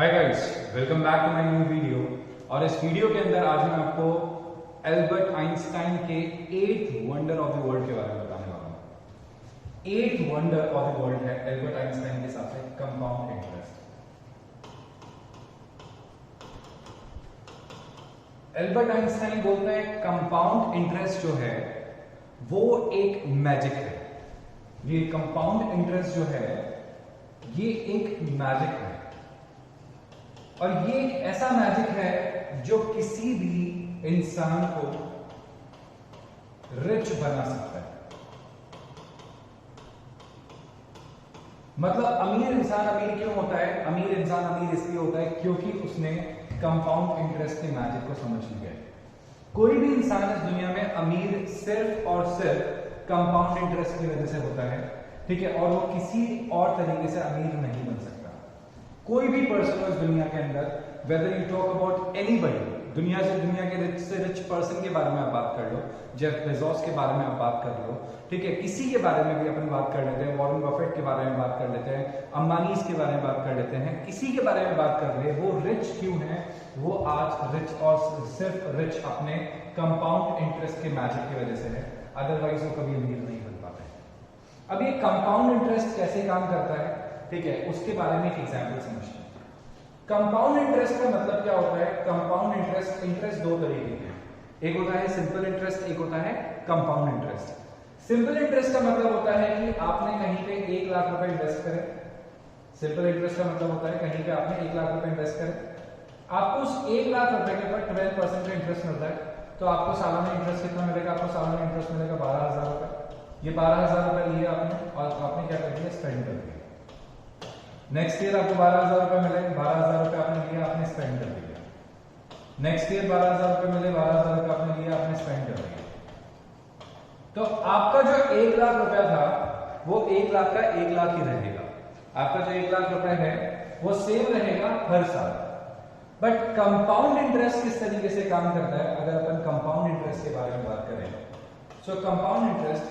Hi guys, welcome back to my new video. और इस video के अंदर आज मैं आपको एल्बर्ट आइंस्टाइन के 8th wonder of the world के बारे में बताने वाला हूं। 8th wonder of the world है एल्बर्ट आइंस्टाइन के हिसाब से कंपाउंड इंटरेस्ट। एल्बर्ट आइंस्टाइन बोलते हैं कंपाउंड इंटरेस्ट जो है वो एक मैजिक है। ये कंपाउंड इंटरेस्ट जो है ये एक मैजिक है, और ये एक ऐसा मैजिक है जो किसी भी इंसान को रिच बना सकता है। मतलब अमीर इंसान अमीर क्यों होता है? अमीर इंसान अमीर इसलिए होता है क्योंकि उसने कंपाउंड इंटरेस्ट के मैजिक को समझ लिया है। कोई भी इंसान इस दुनिया में अमीर सिर्फ और सिर्फ कंपाउंड इंटरेस्ट की वजह से होता है, ठीक है, और वो किसी और तरीके से अमीर नहीं बन सकता। कोई भी पर्सन इस दुनिया के अंदर, whether you talk about anybody, दुनिया के रिच से रिच पर्सन के बारे में आप बात कर लो, जेफ बेजोस के बारे में आप बात कर लो, ठीक है, किसी के बारे में भी अपन बात कर लेते हैं, वॉरेन बफेट के बारे में बात कर लेते हैं, अंबानीज के बारे में बात कर लेते हैं, किसी के बारे में बात कर ले, वो रिच क्यों है? वो आज रिच और सिर्फ रिच अपने कंपाउंड इंटरेस्ट के मैजिक की वजह से है, अदरवाइज वो कभी अमीर नहीं बन पाते। अब ये कंपाउंड इंटरेस्ट कैसे काम करता है, ठीक है, उसके बारे में एक एग्जांपल समझते हैं। कंपाउंड इंटरेस्ट का मतलब क्या होता है? कंपाउंड इंटरेस्ट दो तरीके के हैं, एक होता है सिंपल इंटरेस्ट, एक होता है कंपाउंड इंटरेस्ट। सिंपल इंटरेस्ट का मतलब होता है कि आपने कहीं पे 1 लाख रुपए इन्वेस्ट करे। सिंपल इंटरेस्ट का मतलब होता है कहीं पे आपने 1 लाख रुपए इन्वेस्ट करे, आपको उस 1 लाख रुपए के ऊपर 12% का इंटरेस्ट मिलता है, तो आपको सालाना इंटरेस्ट कितना मिलेगा? आपको सालाना इंटरेस्ट मिलेगा 12,000 रुपए। ये 12,000 रुपए लिए आपने और आपने क्या कर दिया? स्पेंड कर दिया। नेक्स्ट ईयर आपको 12,000 रुपए मिले, 12,000 रुपए आपने लिया, आपने स्पेंड कर दिया। नेक्स्ट ईयर 12,000 रुपए मिले, 12,000 रुपए आपने लिया, आपने स्पेंड कर दिया। तो आपका जो 1 लाख रुपया था वो 1 लाख का 1 लाख ही रहेगा। आपका जो 1 लाख रुपए है वो सेम रहेगा हर साल। बट कंपाउंड इंटरेस्ट किस तरीके से काम करता है? अगर अपन कंपाउंड इंटरेस्ट के बारे में बात करें, सो कंपाउंड इंटरेस्ट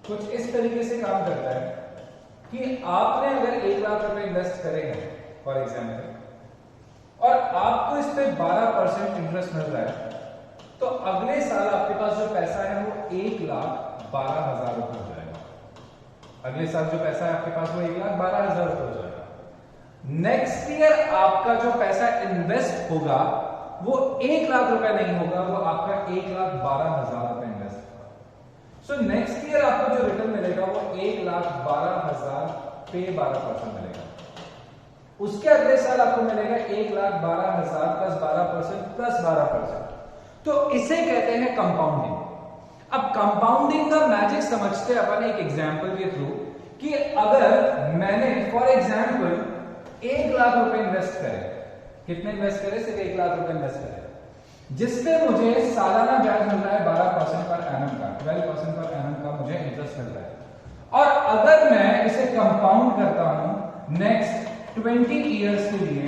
कुछ इस तरीके से काम करता है कि आपने अगर 1 लाख रुपए इन्वेस्ट करे हैं फॉर एग्जाम्पल, और आपको इस पे 12% इंटरेस्ट मिल रहा है, तो अगले साल आपके पास जो पैसा है वो 1,12,000 रुपए हो जाएगा। अगले साल जो पैसा है आपके पास वो 1,12,000 रुपए हो जाएगा। नेक्स्ट ईयर आपका जो पैसा इन्वेस्ट होगा वो 1 लाख रुपए नहीं होगा, वो आपका 1,12,000 रुपए इन्वेस्ट होगा। सो नेक्स्ट ईयर आपको जो रिटर्न मिलेगा वो 1,12,000 पे 12% मिलेगा। उसके अगले साल आपको मिलेगा 1,12,000 प्लस 12% प्लस 12%। तो इसे कहते हैं कंपाउंडिंग। अब कंपाउंडिंग का मैजिक समझते अपन एक एग्जांपल के थ्रू, कि अगर मैंने फॉर एग्जांपल 1 लाख रुपए इन्वेस्ट करे, कितने इन्वेस्ट करे? सिर्फ 1 लाख रुपए इन्वेस्ट करे, जिसपे मुझे सालाना ब्याज मिल रहा है 12% पर एनम का, 12% पर एनम का मुझे इंटरेस्ट मिल रहा है। और अगर मैं इसे कंपाउंड करता हूं नेक्स्ट 20 ईयर्स के लिए,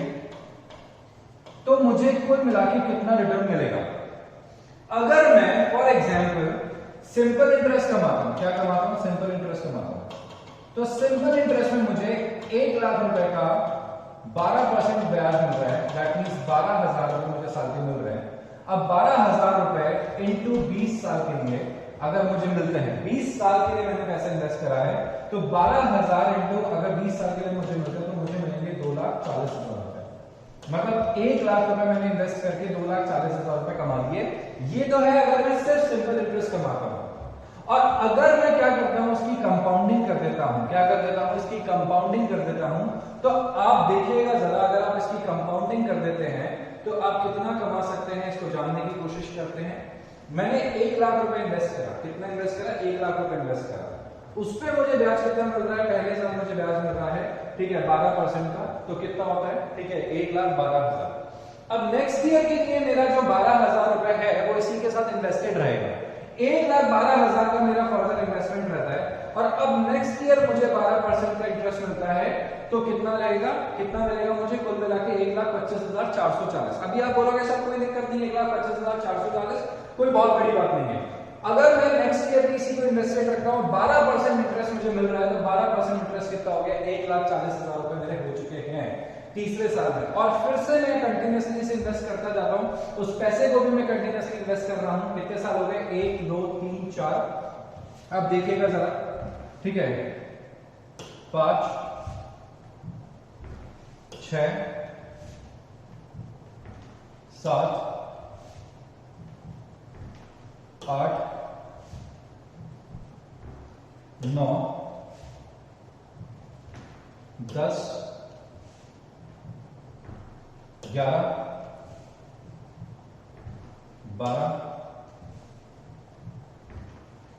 तो मुझे कुल मिला के कितना रिटर्न मिलेगा? अगर मैं फॉर एग्जांपल सिंपल इंटरेस्ट कमाता हूं, क्या कमाता हूं? सिंपल इंटरेस्ट कमाता हूं, तो सिंपल इंटरेस्ट में मुझे 1 लाख रुपए का 12% ब्याज मिल रहा है, दैट मींस 12,000 रुपए मुझे साल के मिल रहे हैं। अब 12,000 रुपए इंटू 20 साल के लिए अगर मुझे मिलते हैं, 20 साल के लिए मैंने पैसा इन्वेस्ट करा है, तो 12,000 इंटू अगर 20 साल के लिए मुझे मिलते हैं तो मुझे मिलेंगे 2,40,000 रुपए। मतलब 1 लाख रुपए मैंने इन्वेस्ट करके 2,40,000 रुपए कमा लिए। ये तो है अगर मैं सिर्फ सिंपल इंटरेस्ट कमाता हूं। और अगर मैं क्या करता हूं, उसकी कंपाउंडिंग कर देता हूं, क्या कर देता हूं? इसकी कंपाउंडिंग कर देता हूं, तो आप देखिएगा जरा, अगर आप इसकी कंपाउंडिंग कर देते हैं तो आप कितना कमा सकते हैं, इसको जानने की कोशिश करते हैं। मैंने 1 लाख रुपए इन्वेस्ट करा, कितना इन्वेस्ट करा? 1 लाख रुपए इन्वेस्ट करा, उस पर मुझे ब्याज कितना मिल रहा है? पहले साल मुझे ब्याज मिल रहा है, ठीक है, 12% का, तो कितना होता है? ठीक है, 1,12,000। अब नेक्स्ट ईयर के लिए मेरा जो 12,000 रुपए है वो इसी के साथ इन्वेस्टेड रहेगा। 1,12,000 का मेरा फर्दर इन्वेस्टमेंट रहता है, और अब नेक्स्ट ईयर मुझे 12% का इंटरेस्ट मिलता है, तो कितना रहेगा? कितना मिलेगा मुझे? कुल मिला के 1,25,440। अभी आप बोलोगे सर कोई दिक्कत नहीं, 1,25,440 कोई बहुत बड़ी बात नहीं है। अगर मैं नेक्स्ट ईयर किसी को इन्वेस्टेड रखता हूं, 12% इंटरेस्ट मुझे मिल रहा है, तो 12% इंटरेस्ट कितना हो गया? 1,40,000 रुपए मेरे हो चुके हैं। तीसरे साल में, और फिर से मैं कंटिन्यूसली से इन्वेस्ट करता जाता हूं, उस पैसे को भी मैं कंटिन्यूसली इन्वेस्ट कर रहा हूं। कितने साल हो गए? 1 2 3 4, अब देखिएगा जरा, ठीक है, 5 6 7 8 9 10 11 12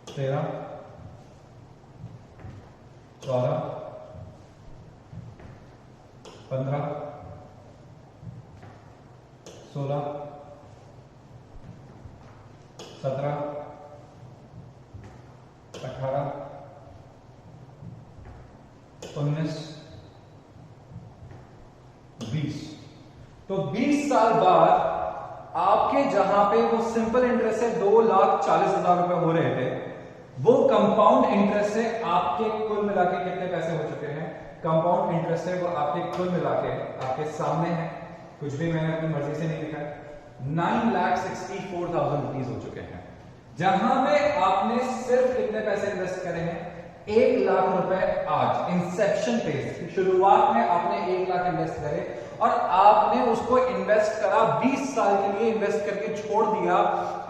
13 14 15 16 17 18 19 20। तो 20 साल बाद आपके जहां पे वो सिंपल इंटरेस्ट से 2,40,000 रुपए हो रहे थे, वो कंपाउंड इंटरेस्ट से आपके कुल मिला के कितने पैसे हो चुके हैं? कंपाउंड इंटरेस्ट है वो आपके कुल मिला के आपके सामने है, कुछ भी मैंने अपनी मर्जी से नहीं लिखा है, 9,64,000 रुपीज हो चुके हैं। जहां में आपने सिर्फ कितने पैसे इन्वेस्ट करे हैं? 1 लाख रुपए। आज इंसेप्शन फेज, शुरुआत में आपने 1 लाख इन्वेस्ट करे और आपने उसको इन्वेस्ट करा, 20 साल के लिए इन्वेस्ट करके छोड़ दिया,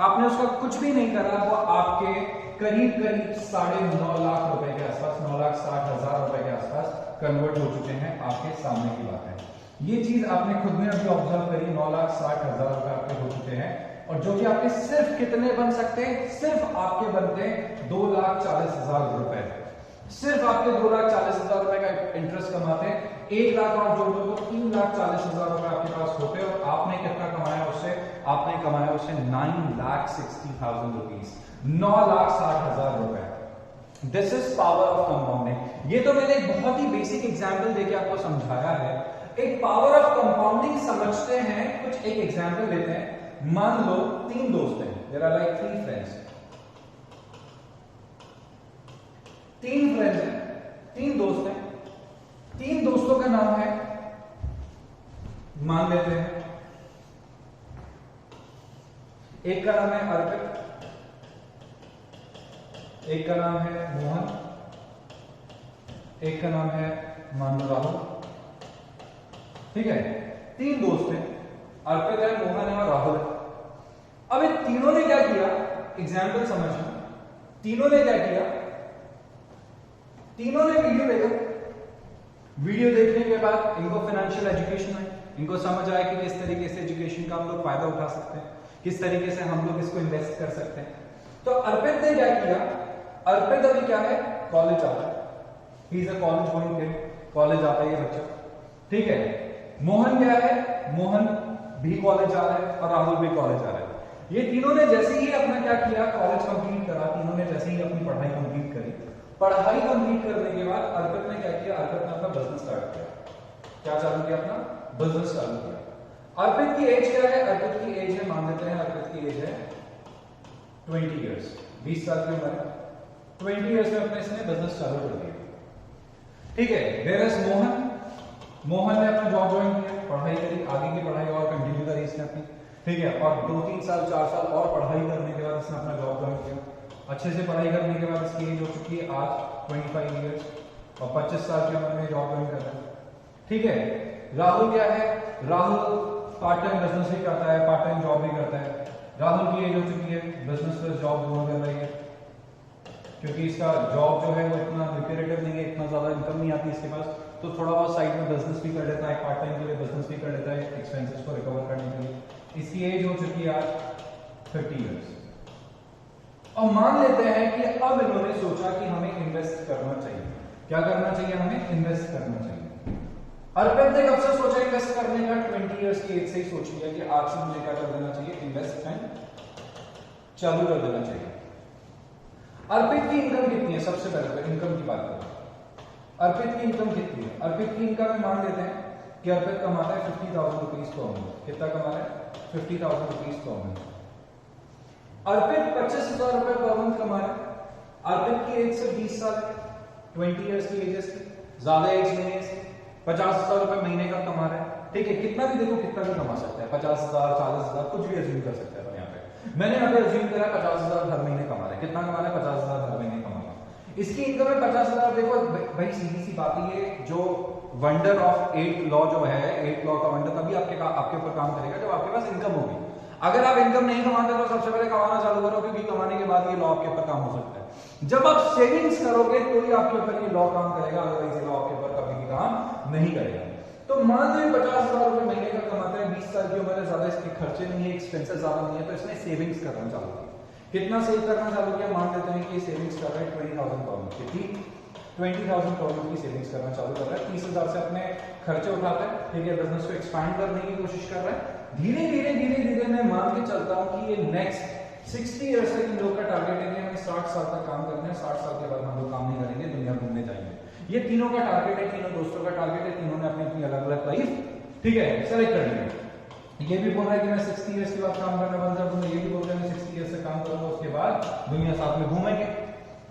आपने उसका कुछ भी नहीं करा, वो आपके करीब 9.5 लाख रुपए के आसपास, 9,60,000 रुपए के आसपास कन्वर्ट हो चुके हैं। आपके सामने की बात है, ये चीज आपने खुद में अभी ऑब्जर्व करी, 9,60,000 रुपए आपके हो चुके हैं, और जो कि आपके सिर्फ कितने बन सकते हैं? सिर्फ आपके बनते हैं 2,40,000 रुपए। सिर्फ आपके 2,40,000 रुपए का इंटरेस्ट कमाते हैं, 1 लाख और जोड़ दो तो 3,40,000 रुपए आपके पास होते हैं, और आपने कितना कमाया उससे? आपने कमाया उससे 9,60,000 रुपीज, 9,60,000 रुपए। This is power of compounding. ये तो मैंने एक बहुत ही बेसिक एग्जाम्पल देके आपको समझाया है। एक पावर ऑफ कंपाउंडिंग समझते हैं, कुछ एक एग्जाम्पल लेते हैं। मान लो 3 दोस्त हैं, there are like 3 friends, 3 friends हैं, 3 दोस्त हैं, 3 दोस्तों का नाम है, मान लेते हैं एक का नाम है अर्पित, एक का नाम है मोहन, एक का नाम है मान लो राहुल, ठीक है। 3 दोस्त हैं, अर्पित है, मोहन है और राहुल है। अब इन तीनों ने क्या किया? एग्जाम्पल समझना, तीनों ने क्या किया? तीनों ने वीडियो देखा, वीडियो देखने के बाद इनको फाइनेंशियल एजुकेशन आई, इनको समझ आया कि किस तरीके से एजुकेशन का हम लोग फायदा उठा सकते हैं, किस तरीके से हम लोग इसको इन्वेस्ट कर सकते हैं। तो अर्पित ने क्या किया? अर्पित अभी क्या है? कॉलेज आता है, he is a college going kid, college आता है ये बच्चा, ठीक है। मोहन क्या है? मोहन भी कॉलेज आ रहा है और राहुल भी कॉलेज आ रहा है। ये तीनों ने जैसे ही अपना क्या किया? कॉलेज कंप्लीट करा, तीनों ने जैसे ही अपनी पढ़ाई कंप्लीट करी, पढ़ाई कंप्लीट करने के बाद अर्पित ने क्या किया? अर्पित ने अपना बिजनेस स्टार्ट किया। क्या चालू किया? अपना बिजनेस चालू किया। अर्पित की एज क्या है? अर्पित की एज है, मान लेते हैं अर्पित की एज है 20 इयर्स, 20 साल की उम्र है। 20 इयर्स में अपने इसने बिजनेस चालू कर दिया, ठीक है। वेयरएस मोहन ने अपना जॉब ज्वाइन किया, पढ़ाई करी, आगे की पढ़ाई और कंटिन्यू करी इसने अपनी, ठीक है। और 2-3 साल 4 साल और पढ़ाई करने के बाद इसने अपना जॉब ज्वाइन किया। अच्छे से पढ़ाई करने के बाद इसकी एज हो चुकी है आज 25 इयर्स, और 25 साल की उम्र में जॉब ज्वाइन कर रहा है, ठीक है। राहुल क्या है? राहुल पार्ट टाइम बिजनेस भी करता है, पार्ट टाइम जॉब भी करता है। राहुल की एज हो चुकी है, बिजनेस प्लस जॉब दोनों कर रही है, क्योंकि इसका जॉब जो है वो इतना रिपेरेटिव नहीं है, इतना ज्यादा इनकम नहीं आती इसके पास, तो थोड़ा बहुत साइड में बिजनेस भी कर लेता है, पार्ट टाइम के लिए बिजनेस भी कर लेता है एक्सपेंसेस को रिकवर करने के लिए। इसकी एज हो चुकी है आज 30 इयर्स। और मान लेते हैं कि अब इन्होंने सोचा कि हमें इन्वेस्ट करना चाहिए। क्या करना चाहिए? हमें इन्वेस्ट करना चाहिए। अर्पित ने कब से सोचा इन्वेस्ट करने का? 20 इयर्स की एज से ही सोच लिया कि आज से मुझे क्या कर देना चाहिए? इन्वेस्टमेंट चालू कर देना चाहिए। अर्पित की इनकम कितनी है? सबसे पहले तो इनकम की बात करें। अर्पित की इनकम कितनी है? अर्पित की इनकम में मान लेते हैं कि अर्पित कमाता है 50,000 रुपीज पर मंथ। कितना कमा रहा है? 50,000 रुपीज पर मंथ। अर्पित 25,000 रुपए पर मंथ कमा रहा है। अर्पित की एज से 20 साल है, 20 इयर्स की एज है, ज्यादा एज नहीं है इसकी, 50,000 रुपए महीने का कमा रहा है, ठीक है, कितना भी देखो कितना भी कमा सकता है, 50,000 40,000 कुछ भी अज्यूम कर सकते हैं अपन यहाँ पे। मैंने यहाँ पे अज्यूम करा 50,000 हर महीने कमा रहा है, कितना कमा रहा है, 50,000 हर महीने कमा रहा है। इसकी इनकम है 50,000। देखो भाई सीधी सी बात है, ये जो वंडर ऑफ 8 लॉ जो है, 8 लॉ का वंडर तभी आपके ऊपर काम करेगा जब आपके पास इनकम होगी। अगर आप इनकम नहीं कमाते तो सबसे पहले कमाना चालू करो, क्योंकि कमाने के बाद ये लॉ आपके ऊपर काम हो सकता है। जब आप सेविंग्स करोगे तो ही आपके ऊपर ये लॉ काम करेगा, अदरवाइज ये लॉ आपके ऊपर कभी भी काम नहीं करेगा। तो मान लीजिए 50,000 रुपए महीने का कमाते हैं, 20 साल की उम्र है, ज्यादा इसके खर्चे नहीं है, एक्सपेंसेस ज्यादा नहीं है, तो इसने सेविंग्स करना चालू किया। कितना सेव करना चालू किया, मान लेते हैं कि ये सेविंग्स कर रहा है 20,000 पाउंड की, 20,000 पाउंड की सेविंग्स करना चालू कर रहा है। 30,000 से अपने खर्चे उठाता है, ठीक है, बिजनेस को एक्सपैंड करने की कोशिश कर रहा है। धीरे धीरे मैं मान के चलता हूं कि ये नेक्स्ट 60 ईयर्स तक इन लोग का टारगेट है कि हमें 60 साल तक काम करना है, 60 साल के बाद हम लोग काम नहीं करेंगे, दुनिया घूमने जाएंगे। ये तीनों का टारगेट है, तीनों दोस्तों का टारगेट है, तीनों ने अपनी अपनी अलग अलग लाइफ, ठीक है, सेलेक्ट कर लिया। ये भी बोल रहा है कि मैं 60 ईयर्स के बाद काम करना बंद कर दूंगा, ये भी बोल रहा है मैं 60 ईयर्स से काम करूंगा, उसके बाद दुनिया साथ में घूमेंगे।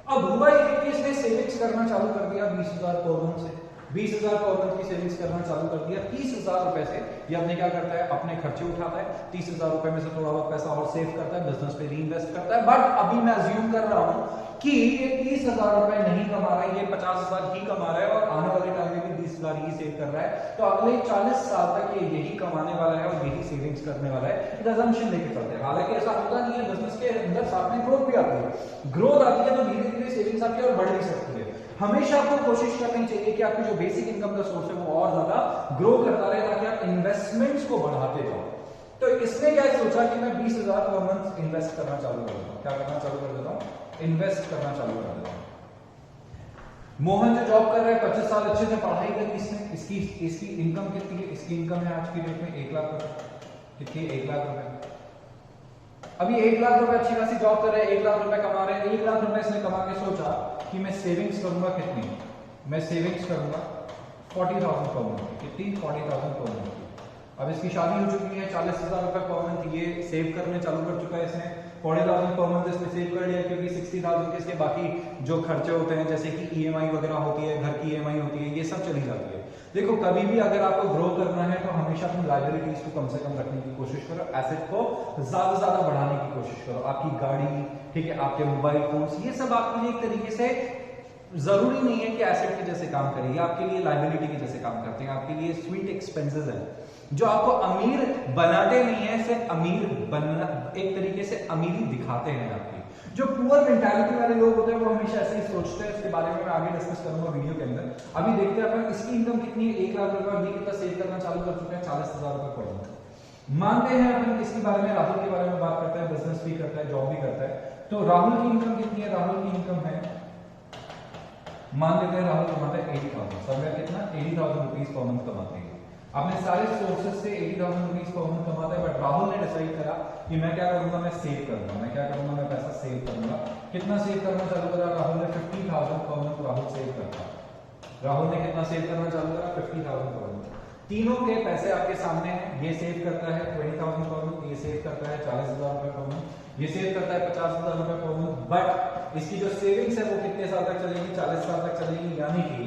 अब हुआ ये कि इसने सेविंग्स करना चालू कर दिया 20,000 पर मंथ से, 20,000 पर मंथ की सेविंग्स करना चालू कर दिया। 30,000 रुपए से ये अपने क्या करता है, अपने खर्चे उठाता है, 30,000 रुपए में से थोड़ा बहुत पैसा और सेव करता है, बिजनेस पे रीइन्वेस्ट करता है। बट अभी मैं अज्यूम कर रहा हूं कि ये 30,000 रुपए नहीं कमा रहा है, ये 50,000 ही कमा रहा है और आने वाले टाइम में भी 20,000 ही सेव कर रहा है। तो अगले 40 साल तक ये यही कमाने वाला है और यही सेविंग्स करने वाला है, एक अजम्पशन लेके चलते हैं। हालांकि ऐसा होता नहीं है, बिजनेस के अंदर साथ में ग्रोथ भी आती है, ग्रोथ आती है तो धीरे धीरे सेविंग्स आपकी और बढ़ भी सकती है। हमेशा आपको कोशिश करनी चाहिए कि आपकी जो बेसिक इनकम का सोर्स है वो और ज्यादा ग्रो करता रहे, ताकि आप इन्वेस्टमेंट्स को बढ़ाते जाओ। तो इसने क्या सोचा कि मैं 20,000 पर मंथ इन्वेस्ट करना चालू कर देता हूं। क्या करना चालू कर देता हूं, इन्वेस्ट करना चालू कर देता हूं। मोहन जो जॉब कर रहा है, 25 साल अच्छे से पढ़ाई करी इसने, इसकी इनकम कितनी है, इसकी इनकम है आज की डेट में 1 लाख रुपए। कितनी, 1 लाख रुपए। अभी 1 लाख रुपए अच्छी खासी जॉब कर रहे हैं, 1 लाख रुपए कमा रहे हैं। 1 लाख रुपए इसने कमा के सोचा कि मैं सेविंग्स करूंगा, कितनी, मैं सेविंग्स करूंगा 40,000 पर मंथ। कितनी, 40,000 पर मंथ। अब इसकी शादी हो चुकी है, 40,000 रुपए पर मंथ ये सेव करने चालू कर चुका है इसने। 40,000 पर मंथ इसने सेव कर लिया, क्योंकि 60,000 के इसके बाकी जो खर्चे होते हैं, जैसे कि ईएमआई वगैरह होती है, घर की ईएमआई होती है, ये सब चली जाती है। देखो कभी भी अगर आपको ग्रो करना है तो हमेशा अपनी लायबिलिटीज को कम से कम रखने की कोशिश करो, एसेट को ज्यादा से ज्यादा बढ़ाने की कोशिश करो। आपकी गाड़ी, ठीक है, आपके मोबाइल फोन्स, ये सब आपके लिए एक तरीके से जरूरी नहीं है कि एसेट के जैसे काम करें, आपके लिए लायबिलिटी के जैसे काम करते हैं, आपके लिए स्वीट एक्सपेंसेस है जो आपको अमीर बनाते नहीं है, सिर्फ अमीर बनना, एक तरीके से अमीरी दिखाते हैं आपकी। जो पुअर मेंटालिटी वाले लोग होते हैं वो हमेशा ऐसे ही सोचते हैं। इसके बारे में मैं आगे डिस्कस करूंगा वीडियो के अंदर। अभी देखते हैं अपन इसकी इनकम कितनी है, 1 लाख रुपए, अभी कितना सेव करना चालू कर चुके हैं, 40,000 रुपए पर मंथ। मानते हैं अपन इसके बारे में, राहुल के बारे में बात करता है, बिजनेस भी करता है, जॉब भी करता है। तो राहुल की इनकम कितनी है, राहुल की इनकम है, मान लेते हैं राहुल कमाता है 80,000, सब में कितना, 80,000 रुपीज पर मंथ कमाते हैं। अपने सारे सोर्सेस से 80,000 रुपीज पर मंथ कमाता है। बट राहुल ने डिसाइड करा कि मैं क्या करूंगा, मैं सेव करूंगा, मैं क्या करूंगा, मैं पैसा सेव करूंगा। कितना सेव करना चालू करा राहुल ने, 50,000 पर मंथ राहुल सेव करता। राहुल ने कितना सेव करना चालू करा, 50,000 पर मंथ। तीनों के पैसे आपके सामने हैं। ये सेव करता है 20,000 पर मंथ, ये सेव करता है 40,000 रुपए पर मंथ, ये सेव करता है 50,000 रुपए पर मंथ। बट इसकी जो सेविंग्स है वो कितने साल तक चलेगी, 40 साल तक चलेगी। यानी कि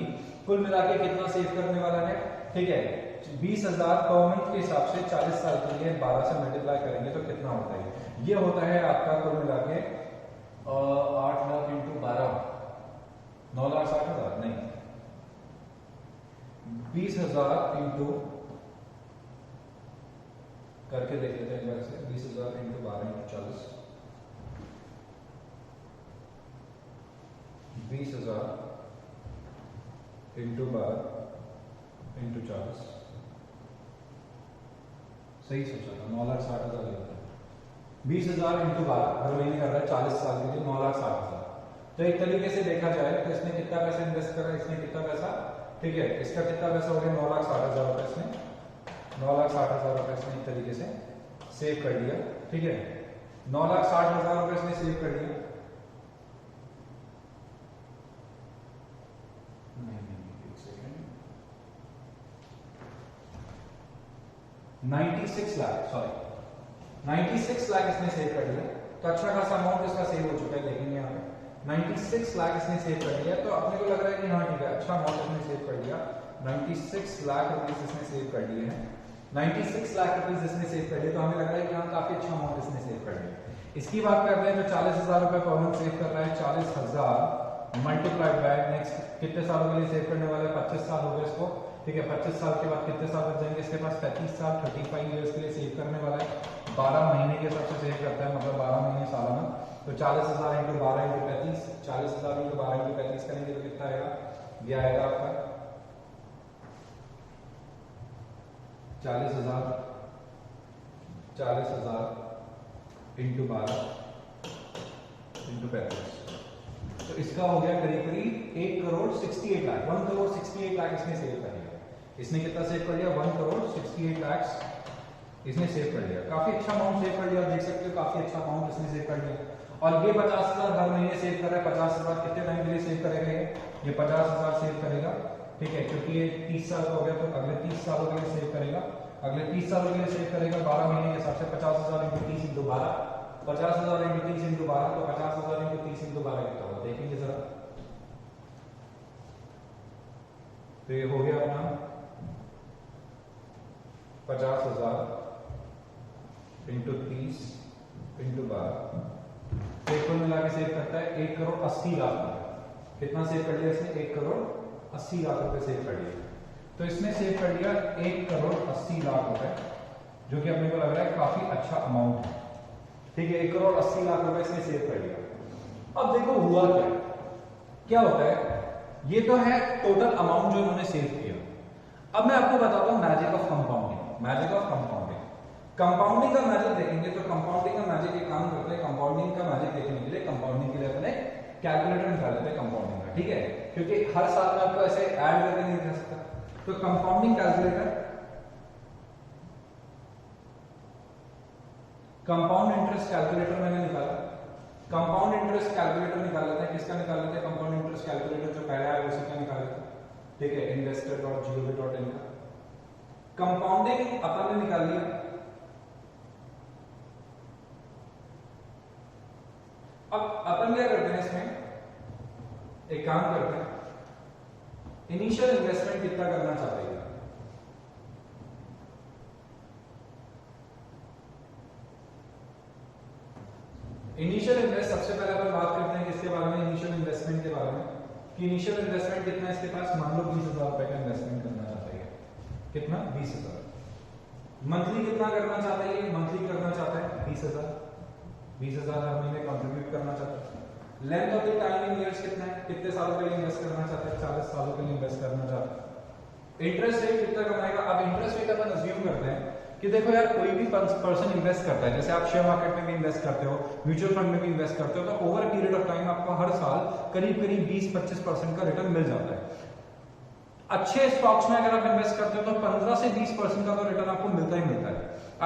कुल मिला के कितना सेव करने वाला है, ठीक है, 20,000 पर मंथ के हिसाब से 40 साल के लिए 12 से मल्टीप्लाई करेंगे तो कितना होता है, ये होता है आपका कुल मिला के 8 लाख इंटू 12, 9,60,000 नहीं, 20,000 इंटू करके देख लेते हैं एक बार से, 20,000 इंटू 12 इंटू 40, 20,000 इंटू 12 इंटू 40, सही सोचा था, 9,60,000 होता है। 20,000 इंटू 12 हर महीने कर रहा है 40 साल के लिए 9,60,000। तो एक तरीके से देखा जाए तो इसने कितना पैसा इन्वेस्ट करा, इसने कितना पैसा, ठीक है, इसका कितना पैसा हो गया, 9,60,000 रुपए, इसने 9,60,000 रुपए इसने एक तरीके से सेव कर लिया, ठीक है, 9,60,000 रुपए इसने सेव कर लिया। 96 लाख, सॉरी 96 लाख इसने सेव कर लिया। तो अच्छा खासा अमाउंट इसका सेव हो चुका है, देखेंगे यहाँ पे 96 लाख इसने सेव कर लिया। तो अपने को लग रहा है कि हाँ ठीक है, अच्छा अमाउंट इसने सेव कर लिया। 96 लाख रुपीस इसने सेव कर लिए हैं। 96 लाख रुपीस इसने सेव कर लिए, तो हमें लग रहा है कि यहाँ काफी अच्छा अमाउंट इसने सेव कर लिया। इसकी बात करते हैं जो 40,000 रुपए पर मंथ सेव कर रहा है, 40,000 मल्टीप्लाइड बाय नेक्स्ट कितने सालों के लिए सेव करने वाला है, 25 साल हो गए इसको, ठीक है। 25 साल के बाद कितने साल बच जाएंगे इसके पास, 35 साल, 35 ईयर्स के लिए सेव करने वाला है। 12 महीने के हिसाब से सेव करता है, मतलब 12 महीने सालाना। तो 40,000 इंटू 12 इंटू 35, 40,000 इंटू 12 इंटू 35 करेंगे तो कितना आएगा, ये आएगा आपका 40,000 इंटू 12 इंटू 35, तो इसका हो गया करीब करीब 1 करोड़ 68 लाख, 1 करोड़ 68 लाख इसने सेव कर लिया। इसने कितना सेव कर लिया, 1 करोड़ 68 लाख इसने सेव कर लिया। काफी अच्छा अमाउंट सेव कर लिया, देख सकते हो काफी अच्छा अमाउंट इसने सेव कर लिया। और ये 50,000 हर महीने सेव कर रहा है। 50,000 कितने टाइम के लिए सेव करेगा, ये 50,000 सेव करेगा, ठीक है, क्योंकि ये 30 साल का हो गया, तो अगले 30 सालों के लिए सेव करेगा, अगले 30 सालों के लिए सेव करेगा 12 महीने के हिसाब से। 50,000 इंटू 30 इंटू 12, 50,000 इंटू 30 इंटू 12, तो 50,000 इंटू 30 इंटू 12 कितना होगा देखेंगे जरा। तो ये हो गया अपना 50,000 इंटू 30 इंटू 12, एक कुल मिला के सेव करता है 1 करोड़ 80 लाख रुपए। कितना सेव कर लिया इसने, 1 करोड़ 80 लाख रुपए सेव कर लिया। तो इसने सेव कर लिया 1 करोड़ 80 लाख रुपए, जो कि अपने को लग रहा है काफी अच्छा अमाउंट है, ठीक है। 1 करोड़ 80 लाख रुपए इसने सेव कर लिया। अब देखो हुआ क्या होता है, ये तो है टोटल अमाउंट जो इन्होंने सेव किया। अब मैं आपको बताता हूं magic of compounding, magic of compounding. Compounding का मैजिक देखेंगे तो कंपाउंडिंग का मैजिक एक काम करते हैं, कंपाउंडिंग का मैजिक देखने के लिए कंपाउंडिंग के लिए अपने कैलकुलेटर निकाल लेते हैं कंपाउंडिंग का, ठीक है, क्योंकि हर साल में आपको ऐसे ऐड करके नहीं कर सकता। तो compounding calculator, compound interest calculator मैंने निकाला। कंपाउंड इंटरेस्ट कैलकुलेटर निकाल लेते हैं, किसका निकाल लेते हैं, कंपाउंड इंटरेस्ट कैलकुलेटर जो पहला है उसी का निकाल लेते हैं, ठीक है, investor.gov.in का। कंपाउंडिंग अपन ने निकाल लिया। अब अपन क्या करते हैं इसमें, एक काम करते हैं, इनिशियल इन्वेस्टमेंट कितना करना चाहते हैं, इनिशियल इन्वेस्ट, सबसे पहले अपन बात करते हैं किसके बारे में, इनिशियल इन्वेस्टमेंट के बारे में, कि इनिशियल इन्वेस्टमेंट कितना इसके पास, मान लो 20,000 रुपए का इन्वेस्टमेंट करना चाहता है, कितना, 20,000। मंथली कितना करना चाहता है, मंथली करना चाहता है 20,000, 20,000 हर महीने कंट्रीब्यूट करना चाहता है। Length of the time in years कितना है, कितने सालों के लिए इन्वेस्ट करना चाहता है, 40 सालों के लिए इन्वेस्ट करना चाहता है। इंटरेस्ट रेट कितना कमाएगा, अब इंटरेस्ट रेट अपन अज्यूम करते हैं कि देखो यार कोई भी पर्सन इन्वेस्ट करता है, जैसे आप शेयर मार्केट में भी इन्वेस्ट करते हो, म्यूचुअल फंड में भी इन्वेस्ट करते हो, तो over a period of time आपको हर साल करीब करीब 20-25% का रिटर्न मिल जाता है। अच्छे स्टॉक्स में अगर आप इन्वेस्ट करते हो तो 15 से 20% का तो रिटर्न आपको मिलता ही मिलता है।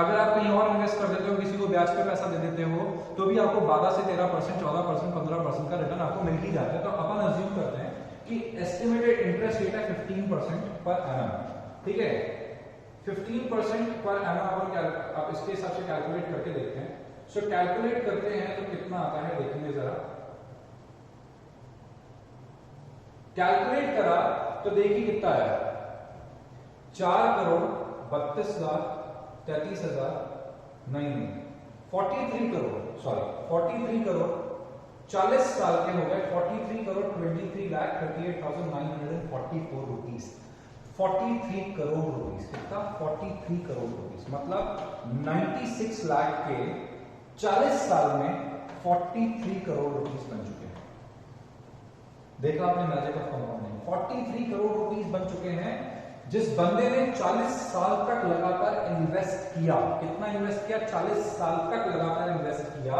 अगर आप कहीं और इन्वेस्ट कर देते हो, किसी को ब्याज पे पैसा दे देते हो, तो भी आपको 12 से 13%, 14%, 15% का रिटर्न आपको मिल ही जाता है। तो अपन अज्यूम करते हैं कि एस्टिमेटेड इंटरेस्ट रेट है 15% पर एनम, ठीक है, 15% पर एनम। अपन आप इसके हिसाब से कैलकुलेट करके देखते हैं। सो कैलकुलेट करते हैं तो कितना आता है देखेंगे जरा। कैलकुलेट करा तो देखिए कितना आया, 4 करोड़ 32 लाख 33,000, नहीं 43 करोड़, सॉरी 43 करोड़ 40 साल के हो गए, 43 करोड़ 23,38,944 रुपीस, 43 करोड़ रुपीस, कितना, 43 करोड़ रुपीस, मतलब 96 लाख के 40 साल में 43 करोड़ रुपीस बन चुके हैं। देखा आपने magic of compounding, 43 crore rupees बन चुके हैं जिस बंदे ने 40 साल तक लगातार इन्वेस्ट किया। कितना इन्वेस्ट किया, 40 साल तक लगातार इन्वेस्ट किया,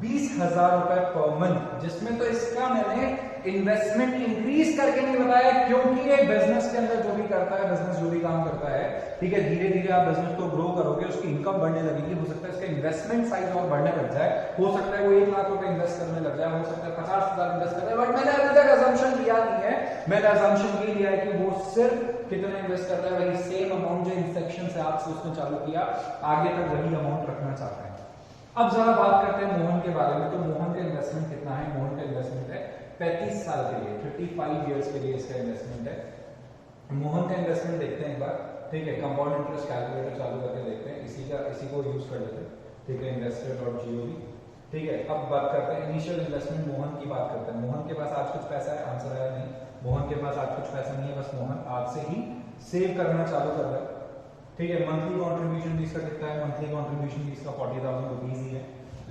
20,000 रुपए पर मंथ, जिसमें तो इसका मैंने इन्वेस्टमेंट इंक्रीज करके नहीं बताया, क्योंकि ये बिजनेस के अंदर जो भी करता है, बिजनेस जो भी काम करता है, ठीक है, धीरे धीरे आप बिजनेस को ग्रो करोगे, उसकी इनकम बढ़ने लगेगी, हो सकता है इसका इन्वेस्टमेंट साइज और बढ़ने लग जाए, हो सकता है वो 1 लाख रुपए इन्वेस्ट करने लग जाए, हो सकता है 50,000 इन्वेस्ट कर रहे हैं, बट मैंने अभी तक अजम्पशन लिया नहीं है। मैंने अजम्पशन ये लिया है कि वो सिर्फ कितना इन्वेस्ट करता है, वही सेम अमाउंट जो इंसेप्शन से आपसे उसने चालू किया, आगे तक वही अमाउंट रखना चाहता है। अब जरा बात करते हैं मोहन के बारे में। तो मोहन का इन्वेस्टमेंट कितना है, मोहन का इन्वेस्टमेंट है 35 साल के लिए, 35 इयर्स के लिए इसका इन्वेस्टमेंट है, मोहन का इन्वेस्टमेंट देखते हैं एक बार, ठीक है। कंपाउंड इंटरेस्ट कैलकुलेटर चालू करके देखते हैं, इसी को यूज कर लेते हैं, ठीक है। investor.gov, ठीक है। अब बात करते हैं इनिशियल इन्वेस्टमेंट, मोहन की बात करते हैं। मोहन के पास आज कुछ पैसा है, आंसर है नहीं, मोहन के पास आज कुछ पैसा नहीं है, बस मोहन आज से ही सेव करना चालू कर रहा है, ठीक है। मंथली कॉन्ट्रीब्यूशन भी इसका कितना है, मंथली कॉन्ट्रीब्यूशन भी इसका 40,000 रुपीज ही है।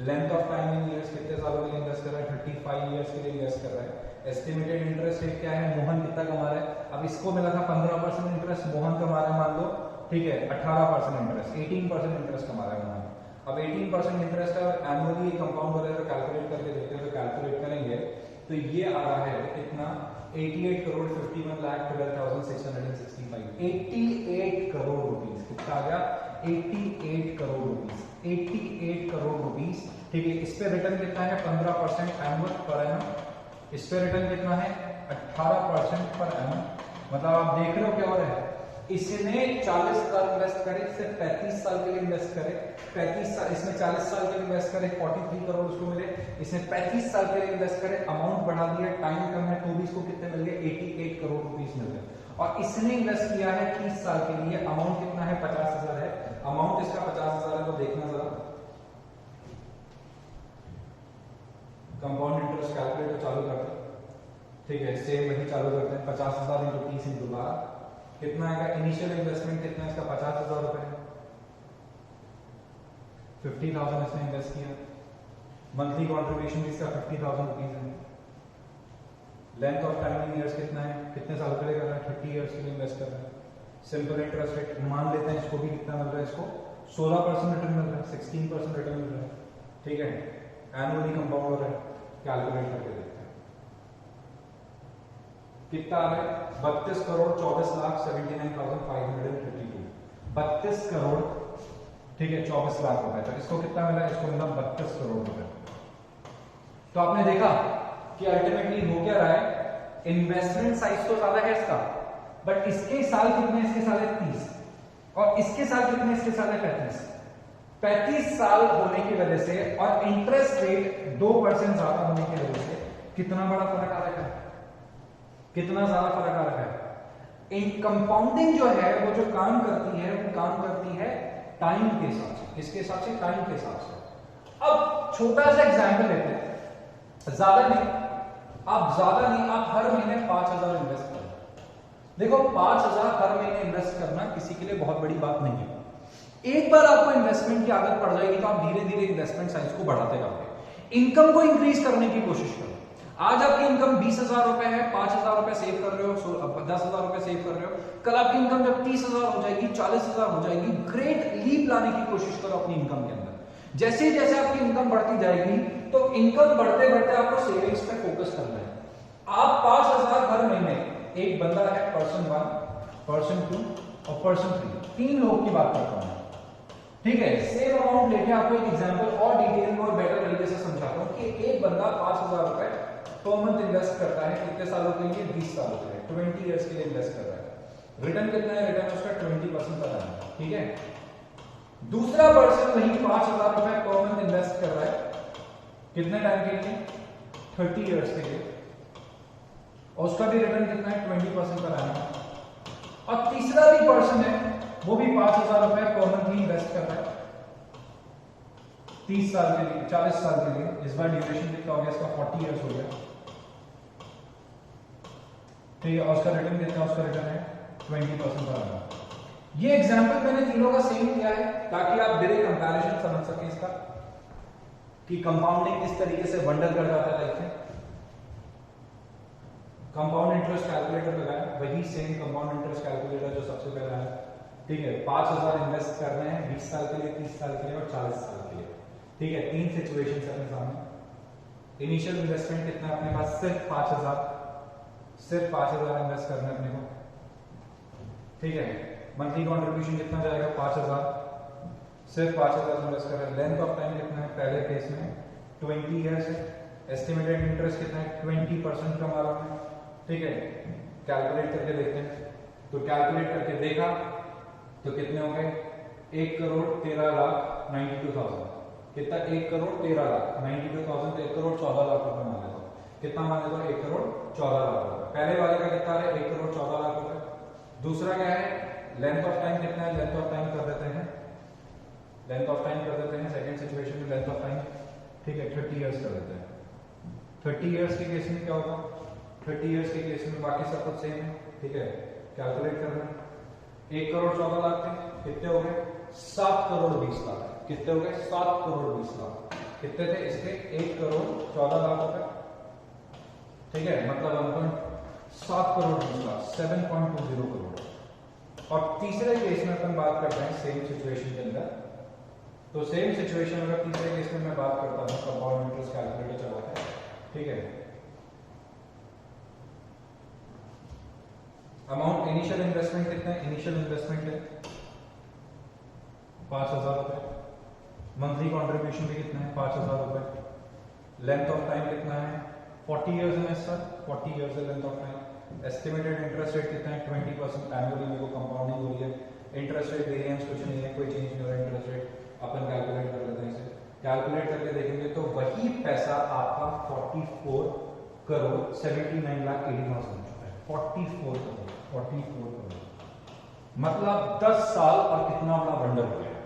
Length of time in years, कितने सालों के लिए इन्वेस्ट कर रहा है, 35 ईयर्स के लिए इन्वेस्ट कर रहा है। एस्टिमेटेड इंटरेस्ट रेट क्या है, मोहन कितना कमा रहा है, अब इसको मिला था 15% इंटरेस्ट, मोहन कमा रहा है मान लो, ठीक है, 18% इंटरेस्ट, 18% इंटरेस्ट कमा रहा है मोहन। अब 18% इंटरेस्ट है और एनुअली कंपाउंड हो रहा है, तो कैलकुलेट करके देखते हैं, तो कैलकुलेट करेंगे तो ये आ रहा है कितना, 88 करोड़ 51,12,665, 88 करोड़ रुपीस। कितना आ गया, 88 करोड़ रुपीस, 88 करोड़ रुपीस, ठीक है। इस पे रिटर्न कितना है, 15% एनुअल पर एनम। इस पे रिटर्न कितना है, 18% पर एनम। मतलब आप देख रहे हो क्या हो रहा है, इसने 40,000 इन्वेस्ट करे, सिर्फ 35 साल के लिए इन्वेस्ट करे, 35 साल, इसमें 40 साल के लिए इन्वेस्ट करे, 43 करोड़ उसको मिले, इसने 35 साल के लिए इन्वेस्ट करे, अमाउंट बढ़ा दिया, टाइम कम है तो भी इसको कितने मिल गए, 88 करोड़ रुपीस मिल गए। और इसने इन्वेस्ट किया है 30 साल के लिए, अमाउंट कितना है, 50,000 है, अमाउंट इसका 50,000 है, तो देखना जरा कंपाउंड इंटरेस्ट कैलकुलेटर चालू करते हैं, ठीक है। सेम वही चालू करते हैं, 50,000 इंटू 30 इंटू 12 कितना आएगा, इनिशियल इन्वेस्टमेंट कितना है इसका, 50,000 रुपए, 50,000 इसने इन्वेस्ट किया, मंथली कॉन्ट्रीब्यूशन भी इसका 50,000 रुपीज है। Length of time in years कितना है, कितने साल के लिए कर रहा है, 30 ईयर्स के लिए इन्वेस्ट कर रहा है। सिंपल इंटरेस्ट रेट मान लेते हैं, इसको भी कितना मिल रहा है, इसको 16% रिटर्न मिल रहा है, 16% रिटर्न मिल रहा है, ठीक है। एनुअली कंपाउंड हो रहा है, कैलकुलेट करके देखते हैं कितना आ रहा है, 32 करोड़ 24,79,532, 32 करोड़, ठीक है, 24 लाख रुपए। तो इसको कितना मिला, इसको मिला 32 करोड़ रुपए। तो आपने देखा कि अल्टीमेटली हो क्या रहा है, इन्वेस्टमेंट साइज तो ज्यादा है इसका, बट इसके साल कितने, इसके साल है 30, और इसके साल कितने, इसके साल है 35। 35 साल होने की वजह से और इंटरेस्ट रेट 2% ज्यादा होने की वजह से कितना बड़ा फर्क आ रखा है, कितना ज्यादा फर्क आ रखा है। इन कंपाउंडिंग जो है वो जो काम करती है, वो काम करती है टाइम के हिसाब से, किसके हिसाब से, टाइम के हिसाब से। अब छोटा सा एग्जांपल लेते हैं, ज्यादा नहीं, आप हर महीने 5,000 इन्वेस्ट करो। देखो 5,000 हर महीने इन्वेस्ट करना किसी के लिए बहुत बड़ी बात नहीं है। एक बार आपको इन्वेस्टमेंट की आदत पड़ जाएगी तो आप धीरे धीरे इन्वेस्टमेंट साइज को बढ़ाते जाओगे, इनकम को इंक्रीज करने की कोशिश करो। आज आपकी इनकम 20,000 रुपए है, 5,000 रुपए सेव कर रहे हो, 10,000 रुपए सेव कर रहे हो, कल आपकी इनकम जब 30,000 हो जाएगी, 40,000 हो जाएगी, ग्रेट लीप लाने की कोशिश करो अपनी इनकम के अंदर। जैसे जैसे आपकी इनकम बढ़ती जाएगी तो इनकम बढ़ते बढ़ते आपको सेविंग्स पे फोकस करना है। आप 5,000 हर महीने, एक बंदा है पर्सन 1, पर्सन 2 और पर्सन 3, 3 लोग की बात करता हूं, ठीक है। सेम अमाउंट लेके आपको एक एग्जांपल और डिटेल में और बेटर तरीके से समझाता हूं कि एक बंदा 5,000 रुपए पर मंथ इन्वेस्ट करता है, कितने सालों के लिए, 20 सालों के लिए, 20 इयर्स के लिए इन्वेस्ट कर रहा है। रिटर्न कितना है, रिटर्न उसका 20% पर आना है, ठीक है। दूसरा पर्सन वही 5,000 रुपए पर मंथ इन्वेस्ट कर रहा है, कितने टाइम के लिए, 30 इयर्स के लिए, और उसका भी रिटर्न कितना है, 20% पर आना है। और तीसरा भी पर्सन है, वो भी 5,000 रुपए पर मंथ ही इन्वेस्ट कर रहा है, 30 साल के लिए, 40 साल के लिए। इस बार ड्यूरेशन कितना हो गया इसका, 40 इयर्स हो गया, ठीक है। और उसका रिटर्न कितना, उसका रिटर्न है 20% पर आना। ये एग्जांपल मैंने तीनों का सेम किया है ताकि आप डायरेक्ट कंपैरिजन समझ सकें इसका, कि कंपाउंडिंग किस तरीके से वंडर कर जाता है लाइफ में। कंपाउंड इंटरेस्ट कैलकुलेटर लगाया, वही सेम कंपाउंड इंटरेस्ट कैलकुलेटर जो सबसे पहले आया, ठीक है। 5,000 इन्वेस्ट कर रहे हैं 20 साल के लिए, 30 साल के लिए और 40 साल के लिए, ठीक है। 3 सिचुएशन है अपने सामने। इनिशियल इन्वेस्टमेंट कितना है अपने पास, सिर्फ 5,000, सिर्फ 5,000 इन्वेस्ट करना है अपने को, ठीक है। मंथली कंट्रीब्यूशन कितना जाएगा, 5,000, सिर्फ 5,000 इन्वेस्ट कर रहे हैं। लेंथ ऑफ टाइम कितना है, पहले केस में 20 इयर्स है। एस्टिमेटेड इंटरेस्ट कितना है, 20% कमा रहा है, ठीक है। कैलकुलेट करके देखते हैं, तो कैलकुलेट करके देखा तो कितने हो गए, 1,13,92,000, कितना, 1,13,92,000, तो 1,14,00,000 रुपए मान लेता हूं। कितना मान लेता हूं, 1,14,00,000 रुपए। पहले वाले का कितना है, 1,14,00,000 रुपए, दूसरा क्या है, लेंथ ऑफ टाइम कितना है, लेंथ ऑफ टाइम कर देते हैं, लेंथ ऑफ टाइम कर देते हैं। सेकंड सिचुएशन में लेंथ ऑफ टाइम, ठीक है, 30 इयर्स कर देते हैं। 30 इयर्स के केस में क्या होगा, 30 इयर्स के केस में बाकी सब कुछ सेम है, ठीक है, कैलकुलेट करना। 1 करोड़ 14 लाख थे, कितने हो गए, 7 करोड़ 20 लाख। कितने हो गए, 7 करोड़ 20 लाख। कितने थे इसके, 1 करोड़ 14 लाख रुपए, ठीक है, मतलब 7 करोड़ 20 लाख, 7.20 करोड़। और तीसरे केस में अपन बात करते हैं सेम सिचुएशन के अंदर। तो सेम सिचुएशन में तीसरे केस में मैं बात करता हूं, कंपाउंड इंटरेस्ट कैलकुलेटर चलाते हैं, ठीक है। अमाउंट इनिशियल इन्वेस्टमेंट कितना है, इनिशियल इन्वेस्टमेंट है 5,000 रुपए। मंथली कॉन्ट्रीब्यूशन भी कितना है, 5,000 रुपए। लेंथ ऑफ टाइम कितना है, 40 इयर्स है सर, 40 इयर्स है length of time. Estimated interest rate कितना है, 20% एनुअली मेरे को कंपाउंडिंग हो रही है। इंटरेस्ट रेट वेरिएंस कुछ नहीं है, कोई चेंज नहीं हो रहा है इंटरेस्ट रेट। अपन कैलकुलेट कर लेते हैं इसे, कैलकुलेट करके देखेंगे तो वही पैसा आपका 44 करोड़ 79,80,000 हो चुका है। 44 करोड़, 44 करोड़ मतलब 10 साल और कितना बड़ा वंडर हो गया।